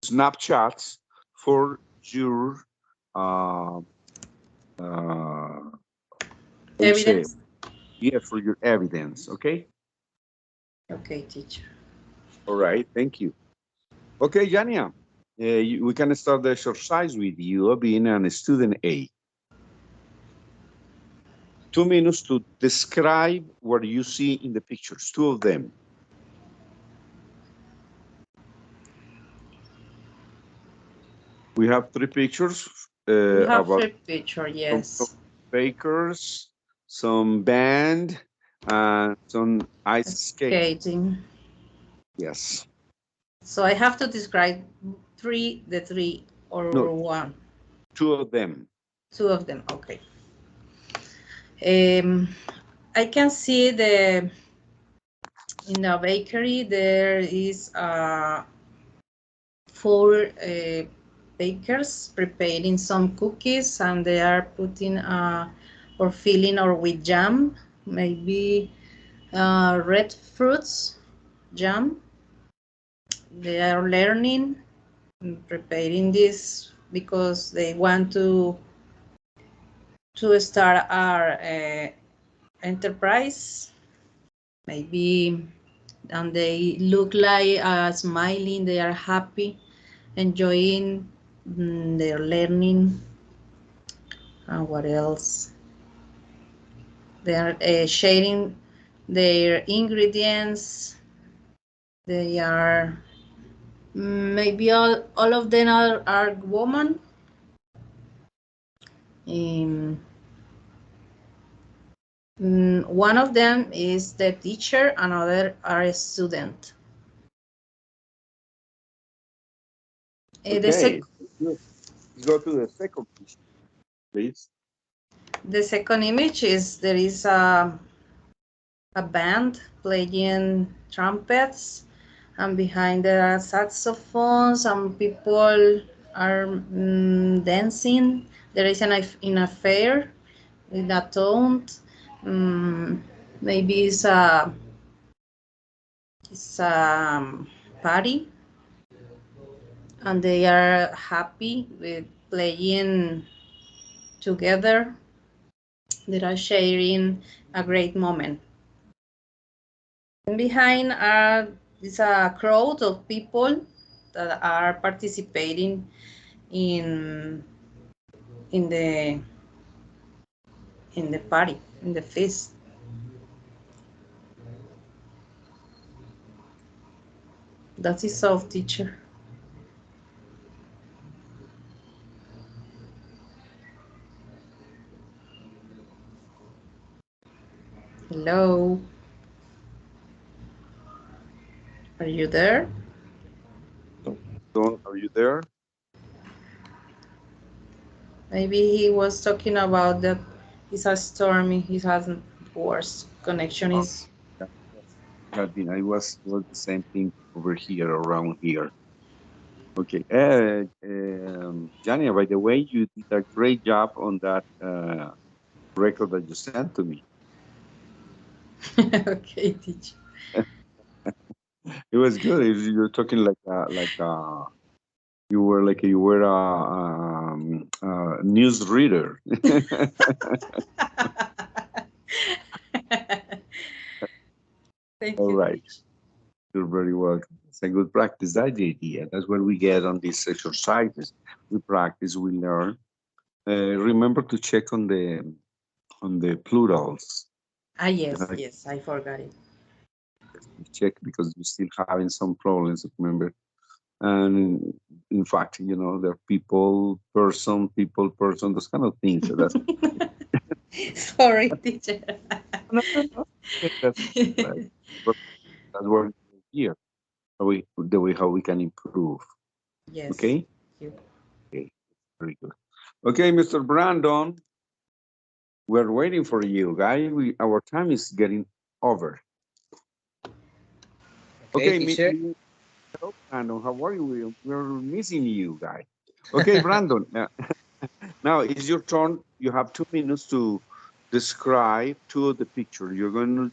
snapshots for your uh, uh, you say, Evidence? yeah, for your evidence. Okay. Okay, teacher. All right. Thank you. Okay, Jania, we can start the exercise with you being a student A. 2 minutes to describe what you see in the pictures, two of them. We have three pictures We have about three picture, some yes. bakers, some band, and some ice skate. Skating. Yes. So I have to describe the three No, or one, two of them. two of them. Okay. Um, I can see in the bakery there is four bakers preparing some cookies, and they are putting or filling or with jam, maybe red fruits jam. They are learning and preparing this because they want to start our enterprise, maybe, and they look like smiling, they are happy, enjoying their learning. And what else? They are sharing their ingredients. They are maybe all of them are women. Um, one of them is the teacher, another are a student. The, Okay. Good. Let's go to the second picture, please. the second image is there is a band playing trumpets, and behind there are saxophones. Some people are dancing. There is in a fair in a town. Maybe it's a party, and they are happy with playing together. They are sharing a great moment. And behind is a crowd of people that are participating in in the in the party, in the feast. That is all, teacher. Hello, are you there? Don, are you there? Maybe he was talking about that it's a stormy. He hasn't worse connection Oh, is. yeah, yes. I was the same thing over here, around here. Okay. Jania, by the way, you did a great job on that record that you sent to me. Okay, teacher. It was good. You're talking you were a news reader. Thank All you, right. teacher. You're very welcome. It's a good practice. That's the idea. That's what we get on these exercises. We practice, we learn. Remember to check on the plurals. Ah, You yes, have yes, I forgot it. to check because you're still having some problems. Remember, and in fact, there are people, person, those kind of things. So that's Sorry, teacher. no, no, no. Okay, that's right. But that's what we're here. The way how we can improve. Yes. Okay. Thank you. Okay. Very good. Okay, Mr. Brandon, we're waiting for you, guy. Our time is getting over. Okay, Okay, teacher. hello, Brandon. How are you? We're missing you, guy. Okay, Brandon. Now it's your turn. You have 2 minutes to describe two of the pictures. You're going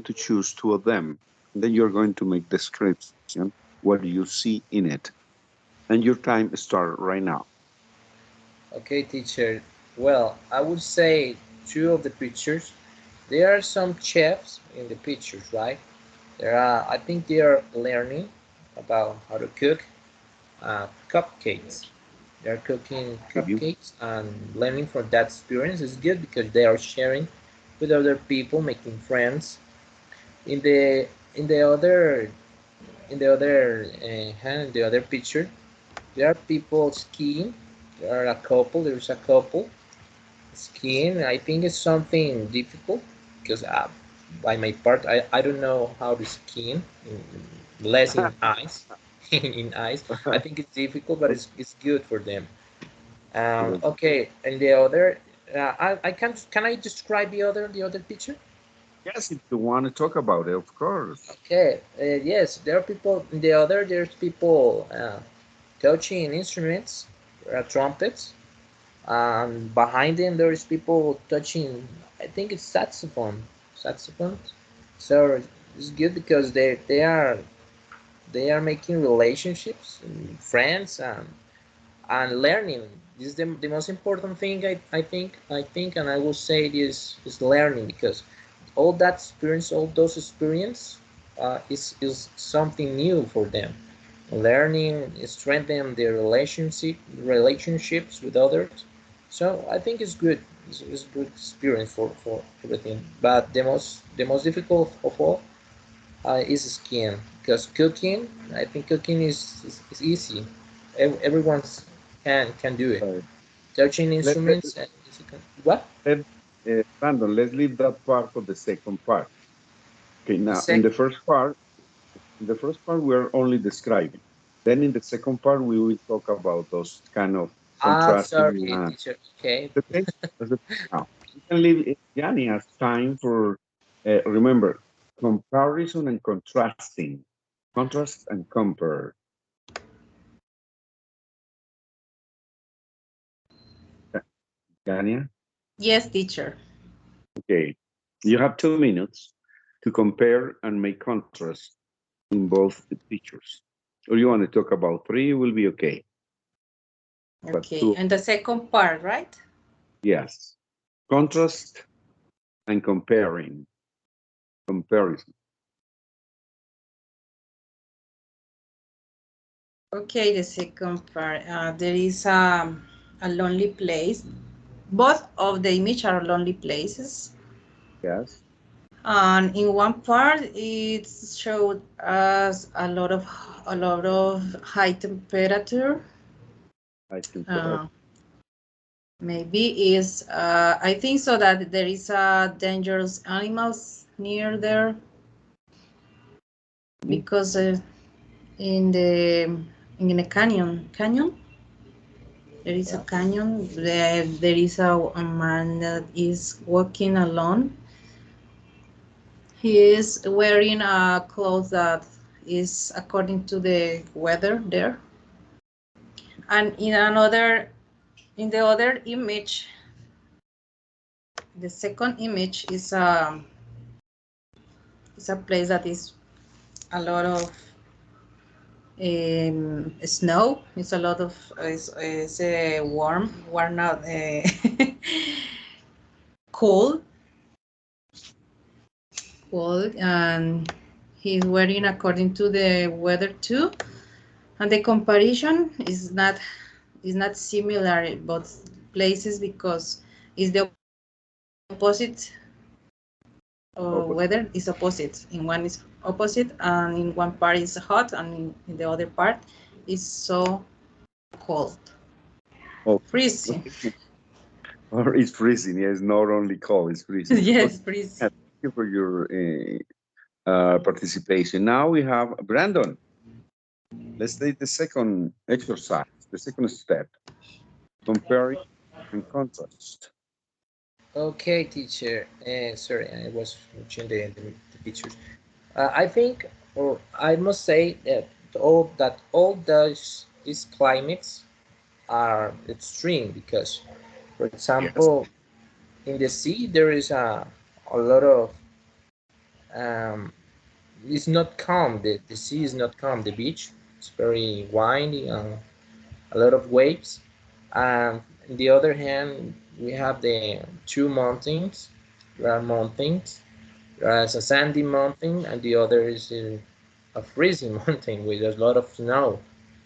to choose two of them. And then you're going to make description. What do you see in it? And your time start right now. Okay, teacher. Well, I would say two of the pictures. There are some chefs in the pictures, right? There are. I think they are learning about how to cook cupcakes. They are cooking Review. cupcakes and learning from that experience is good because they are sharing with other people, making friends. In the in the other in the other hand, the other picture, there are people skiing. There are a couple. There's a couple skiing. I think it's something difficult because by my part, I don't know how to skiing less in ice. In ice, I think it's difficult, but it's good for them. Yes. Okay, and the other, I can I describe the other picture? Yes, if you want to talk about it, of course. Okay, yes, there are people. In the other, there's people touching instruments, trumpets. Behind them, there is people touching. I think it's saxophones. So it's good because they are making relationships, and friends, and learning. This is the most important thing I think, and I will say it is learning because all that experience, all those experience, is something new for them. Learning strengthen their relationships with others. So I think it's good. It's a good experience for everything. But the most difficult of all is skiing because cooking. I think cooking is easy. Everyone can do it. Uh, Touching let, let, instruments and what? let, Brandon, let's leave that part for the second part. Okay, The now second. in the first part, we're only describing. Then in the second part, we will talk about those kind of contrasting. Sorry, teacher. Okay. Okay, that's the thing now. We can leave Yanni has time for, remember, comparison and contrasting. Contrast and compare. Yania? Yes, teacher. Okay. You have 2 minutes to compare and make contrast in both the pictures. Or you want to talk about three, will be okay. But Okay, two, and the second part, right? yes. Contrast and comparing. Comparison. Okay, the second part. There is a lonely place. Both of the image are lonely places. Yes. And in one part, it showed us a lot of high temperature. I think Uh, Maybe is I think so that there is dangerous animals near there because in the in the canyon there is a Yeah. canyon. There is a man that is walking alone. He is wearing a clothes that is according to the weather there. And in the other image, the second image is a place that is a lot of snow. It's a lot of it's warm not cold, cold, and he's wearing according to the weather too. And the comparison is not similar both places because it's the opposite. opposite. Weather is opposite. In one is opposite, and in one part is hot, and in the other part is so cold, Oh, freezing. or it's freezing. Yeah, it's not only cold, it's freezing. Okay. Yes, freezing. Thank you for your participation. Now we have Brandon. Let's take the second exercise, the second step, comparing and contrast. Okay, teacher. Sorry, I was watching the pictures. I think, or I must say that all these climates are extreme because, for Yes. example, in the sea there is a lot of um, it's not calm. The sea is not calm. The beach is very windy. a lot of waves. And on the other hand, we have the two mountains. There are mountains. There is a sandy mountain, and the other is a freezing mountain with a lot of snow.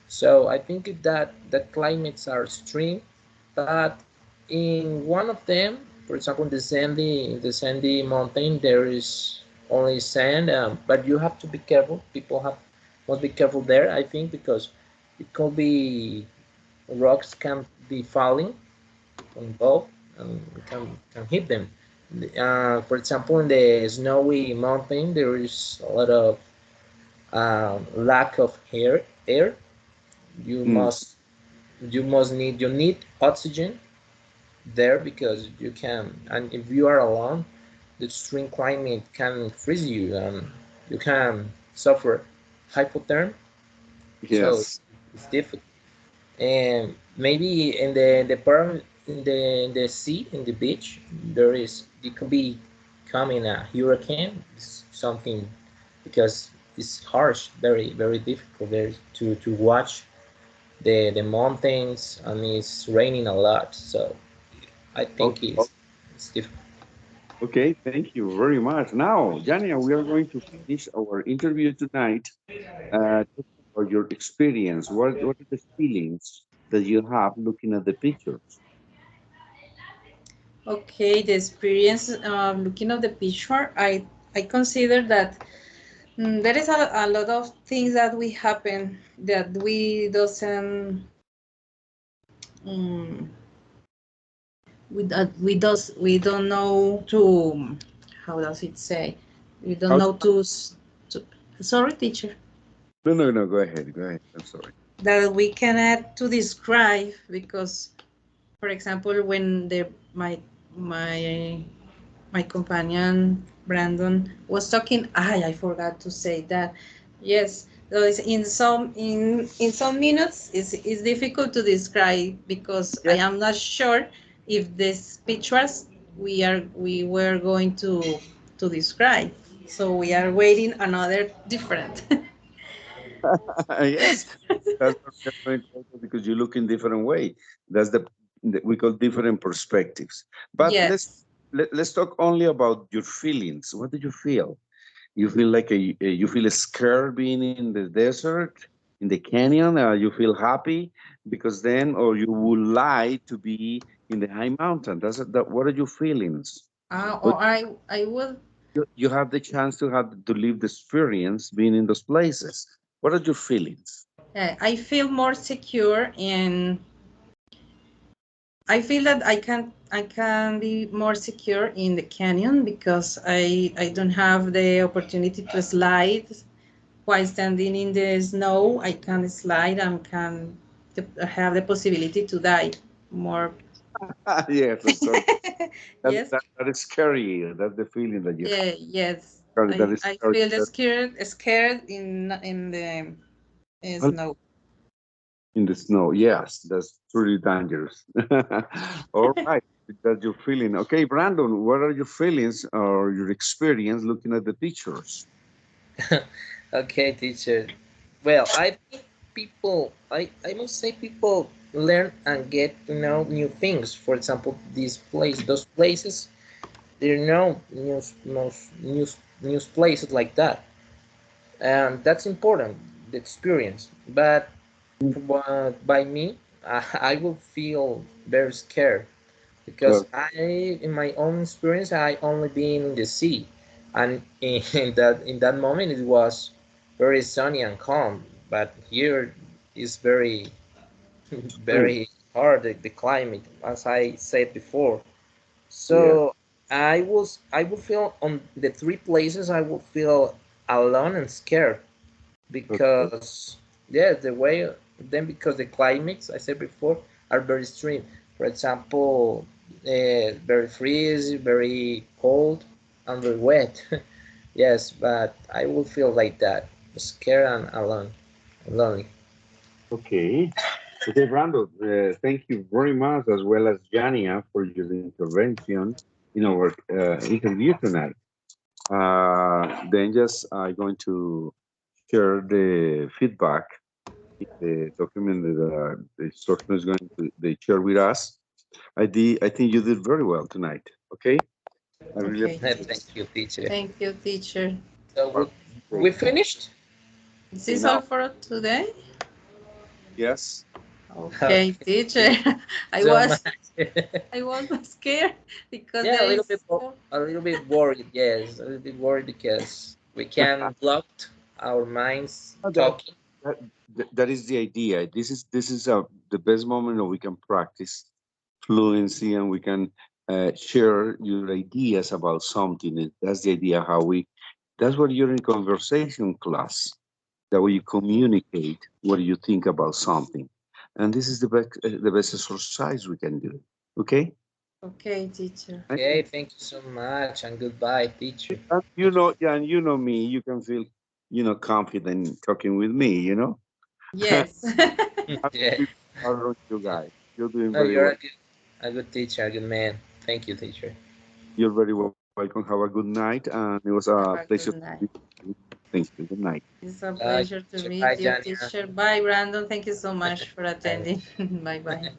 So I think that the climates are extreme, but in one of them, for example, in the sandy mountain, there is only sand, but you have to be careful. People have must be careful there, I think, because it could be rocks can be falling from above and can hit them. For example, in the snowy mountain, there is a lot of lack of air. You Mm. must you need oxygen there because you can, and if you are alone, the extreme climate can freeze you and you can suffer hypothermia. So Yes. it's difficult. And maybe in the sea, in the beach, it could be coming a hurricane. It's something because it's harsh, very difficult there to watch the mountains, and it's raining a lot. So I think Okay. it's difficult. Okay. Thank you very much. Now, Jania, we are going to finish our interview tonight. Talking about your experience. What are the feelings that you have looking at the pictures? Okay, the experience looking at the picture, I consider that there is a lot of things that we happen that um, we don't know to, how does it say, we don't How know to sorry teacher, No, no, no. Go ahead. Go ahead. I'm sorry. that we cannot to describe because, for example, when my my companion Brandon was talking, I forgot to say that. Yes, so it's in some minutes it's difficult to describe because I Yeah. am not sure if these pictures we were going to describe. So we are waiting another different. Yes. That's what we're going to do because you look in different way. That's we call different perspectives. But Yes. let's talk only about your feelings. What did you feel? You feel like you feel scared being in the desert, in the canyon. You feel happy because then, or you would like to be in the high mountain. That. What are your feelings? But Or I will. you have the chance to have to live the experience being in those places. What are your feelings? I feel more secure and I feel that I can be more secure in the canyon because I don't have the opportunity to slide while standing in the snow. I can slide and can have the possibility to die more. Yes, of course. Yes, That is scary. That's the feeling that you yeah, yes. have. That I is I scary. feel scared in the snow. In the snow. Yes, that's truly dangerous. All right, that's your feeling. Okay, Brandon, what are your feelings or your experience looking at the pictures? Okay, teacher. Well, I think I must say people learn and get to know new things. For example, those places, there are no news places like that, and that's important, the experience. But by me, I will feel very scared because Well, in my own experience, I only been in the sea, and in that moment it was very sunny and calm. But here is very extreme. very hard the climate, as I said before. Yes. So I will feel on the three places I will feel alone and scared Okay. because yeah the way then because the climates I said before are very extreme. For example, very freeze, very cold, and very wet. Yes, but I will feel like that, scared and alone, lonely. Okay. Okay, Brandon, thank you very much, as well as Jania, for your intervention in our interview tonight. Then just I'm going to share the feedback in the document that instruction is going to they share with us. I think you did very well tonight. Okay. I really Okay. Thank you, teacher. Thank you, teacher. So appreciate we it. finished. Is Okay, this now, all for today? yes. Okay, teacher. I So was much. I was scared because Yeah, there a little is bit, a little bit worried. Yes, a little bit worried because we can block our minds that, talking. that is the idea. This is the best moment that we can practice fluency and we can share your ideas about something. That's the idea how we. That's what you're in conversation class. That way you communicate what you think about something, and this is the best exercise we can do. Okay. okay, teacher. Okay, thank you so much, and goodbye, teacher. And you know, yeah, and you know me. You can feel, confident talking with me. Yes. Yeah. Aren't you guys? You're doing No, very you're well. a good teacher, a good man. Thank you, teacher. You're very welcome. Have a good night, and it was Have a a pleasure good to night. meet you. Thank you. Good night. It's a Bye, pleasure to teacher. meet Bye, you, Jania. teacher. Bye, Brandon. Thank you so much for Bye. attending. Bye bye.